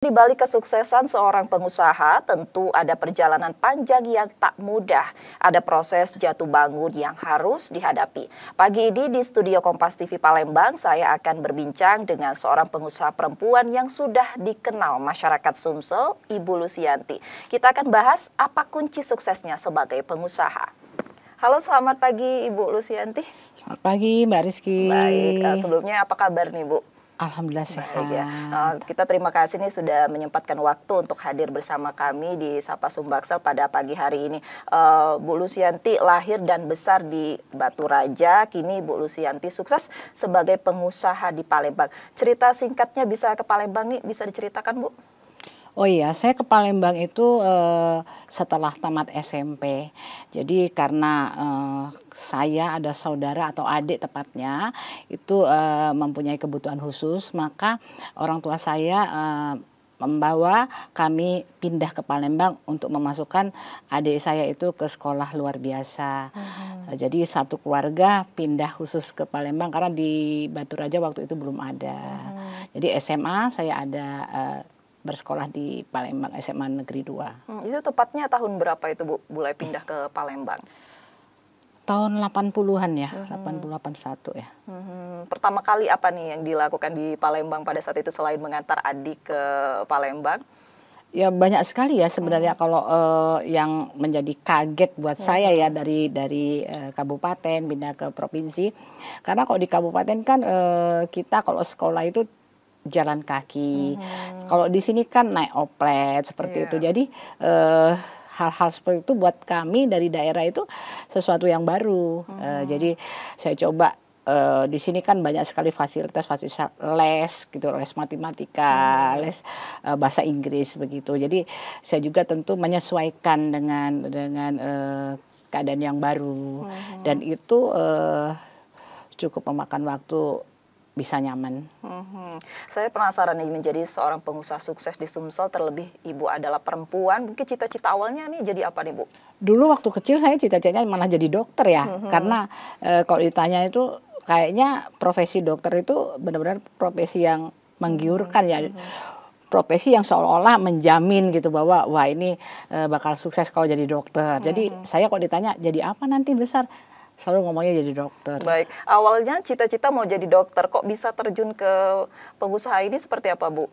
Di balik kesuksesan seorang pengusaha, tentu ada perjalanan panjang yang tak mudah. Ada proses jatuh bangun yang harus dihadapi. Pagi ini di studio Kompas TV Palembang, saya akan berbincang dengan seorang pengusaha perempuan yang sudah dikenal masyarakat Sumsel, Ibu Lusianti. Kita akan bahas apa kunci suksesnya sebagai pengusaha. Halo, selamat pagi Ibu Lusianti. Selamat pagi Mbak Rizky. Baik, sebelumnya apa kabar nih Bu? Alhamdulillah sehat. Ya. Kita terima kasih nih sudah menyempatkan waktu untuk hadir bersama kami di Sapa Sumbaksel pada pagi hari ini. Bu Lusianti lahir dan besar di Batu Raja, kini Bu Lusianti sukses sebagai pengusaha di Palembang. Cerita singkatnya bisa ke Palembang nih, bisa diceritakan Bu? Oh iya, saya ke Palembang itu setelah tamat SMP. Jadi karena saya ada saudara atau adik tepatnya itu mempunyai kebutuhan khusus, maka orang tua saya membawa kami pindah ke Palembang untuk memasukkan adik saya itu ke sekolah luar biasa. Jadi satu keluarga pindah khusus ke Palembang karena di Batu Raja waktu itu belum ada. Jadi SMA saya ada bersekolah di Palembang, SMA Negeri 2. Itu tepatnya tahun berapa itu Bu, mulai pindah ke Palembang? Tahun 80-an ya, 80-81 ya. Pertama kali apa nih yang dilakukan di Palembang pada saat itu selain mengantar adik ke Palembang? Ya banyak sekali ya sebenarnya kalau yang menjadi kaget buat saya ya dari kabupaten pindah ke provinsi. Karena kalau di kabupaten kan kita kalau sekolah itu jalan kaki. Kalau di sini kan naik oplet seperti itu. Jadi hal-hal seperti itu buat kami dari daerah itu sesuatu yang baru. Jadi saya coba di sini kan banyak sekali fasilitas les gitu, les matematika, les bahasa Inggris begitu. Jadi saya juga tentu menyesuaikan dengan keadaan yang baru dan itu cukup memakan waktu bisa nyaman. Saya penasaran nih, menjadi seorang pengusaha sukses di Sumsel, terlebih Ibu adalah perempuan, mungkin cita-cita awalnya nih jadi apa nih Bu? Dulu waktu kecil saya cita-citanya malah jadi dokter ya, karena kalau ditanya itu kayaknya profesi dokter itu benar-benar profesi yang menggiurkan ya. Profesi yang seolah-olah menjamin gitu bahwa wah ini bakal sukses kalau jadi dokter. Jadi saya kalau ditanya jadi apa nanti besar, selalu ngomongnya jadi dokter. Baik, awalnya cita-cita mau jadi dokter, kok bisa terjun ke pengusaha ini seperti apa Bu?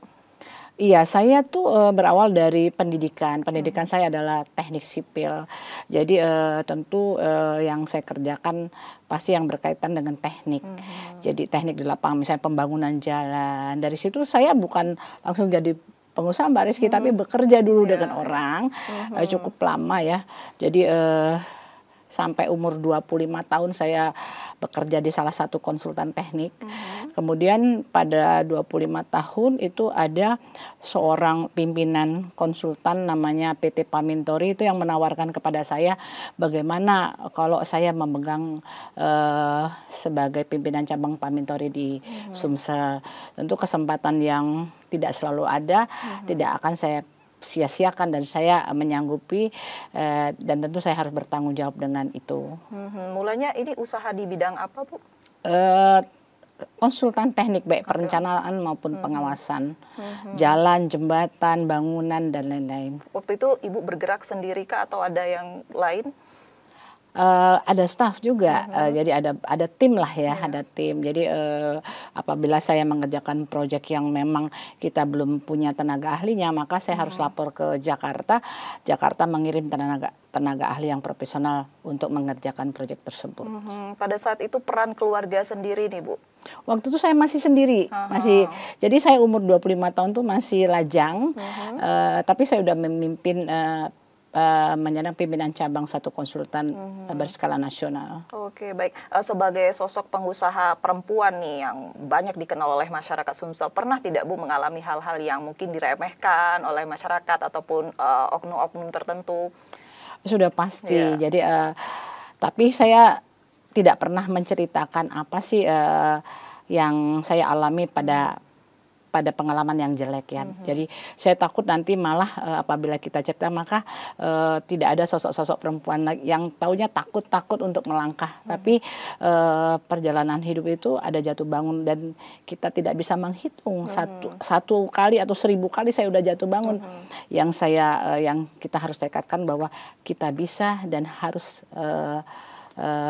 Iya, saya tuh berawal dari pendidikan. Pendidikan saya adalah teknik sipil. Jadi tentu yang saya kerjakan pasti yang berkaitan dengan teknik. Jadi teknik di lapangan, misalnya pembangunan jalan. Dari situ saya bukan langsung jadi pengusaha Mbak Rizky, tapi bekerja dulu dengan orang cukup lama ya. Jadi sampai umur 25 tahun saya bekerja di salah satu konsultan teknik. Kemudian pada 25 tahun itu ada seorang pimpinan konsultan namanya PT Pamintori itu yang menawarkan kepada saya bagaimana kalau saya memegang sebagai pimpinan cabang Pamintori di Sumsel. Tentu kesempatan yang tidak selalu ada, tidak akan saya sia-siakan dan saya menyanggupi dan tentu saya harus bertanggung jawab dengan itu. Mulanya ini usaha di bidang apa Bu? Konsultan teknik baik perencanaan maupun pengawasan, jalan, jembatan, bangunan dan lain-lain. Waktu itu Ibu bergerak sendiri kah atau ada yang lain? Ada staff juga, jadi ada tim lah ya, ada tim. Jadi apabila saya mengerjakan proyek yang memang kita belum punya tenaga ahlinya, maka saya harus lapor ke Jakarta. Jakarta mengirim tenaga ahli yang profesional untuk mengerjakan proyek tersebut. Pada saat itu peran keluarga sendiri nih Bu? Waktu itu saya masih sendiri, jadi saya umur 25 tahun tuh masih lajang, tapi saya udah memimpin menjadi pimpinan cabang satu konsultan berskala nasional. Oke, baik. Sebagai sosok pengusaha perempuan nih yang banyak dikenal oleh masyarakat Sumsel, pernah tidak Bu mengalami hal-hal yang mungkin diremehkan oleh masyarakat ataupun oknum-oknum tertentu? Sudah pasti. Jadi tapi saya tidak pernah menceritakan apa sih yang saya alami pada pada pengalaman yang jelek ya. Jadi saya takut nanti malah apabila kita cipta maka tidak ada sosok-sosok perempuan yang taunya takut untuk melangkah. Tapi perjalanan hidup itu ada jatuh bangun dan kita tidak bisa menghitung satu kali atau 1000 kali saya udah jatuh bangun. Yang kita harus tekadkan bahwa kita bisa dan harus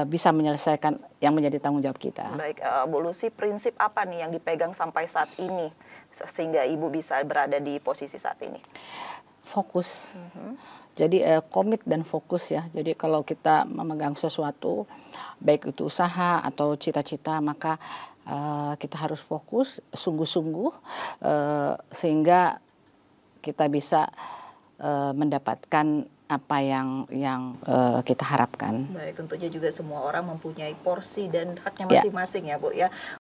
bisa menyelesaikan yang menjadi tanggung jawab kita. Baik, Bu Lucy, prinsip apa nih yang dipegang sampai saat ini sehingga Ibu bisa berada di posisi saat ini? Fokus. Jadi komit dan fokus ya. Jadi kalau kita memegang sesuatu, baik itu usaha atau cita-cita, maka kita harus fokus sungguh-sungguh sehingga kita bisa mendapatkan apa yang kita harapkan. Baik, tentunya juga semua orang mempunyai porsi dan haknya masing-masing ya Bu ya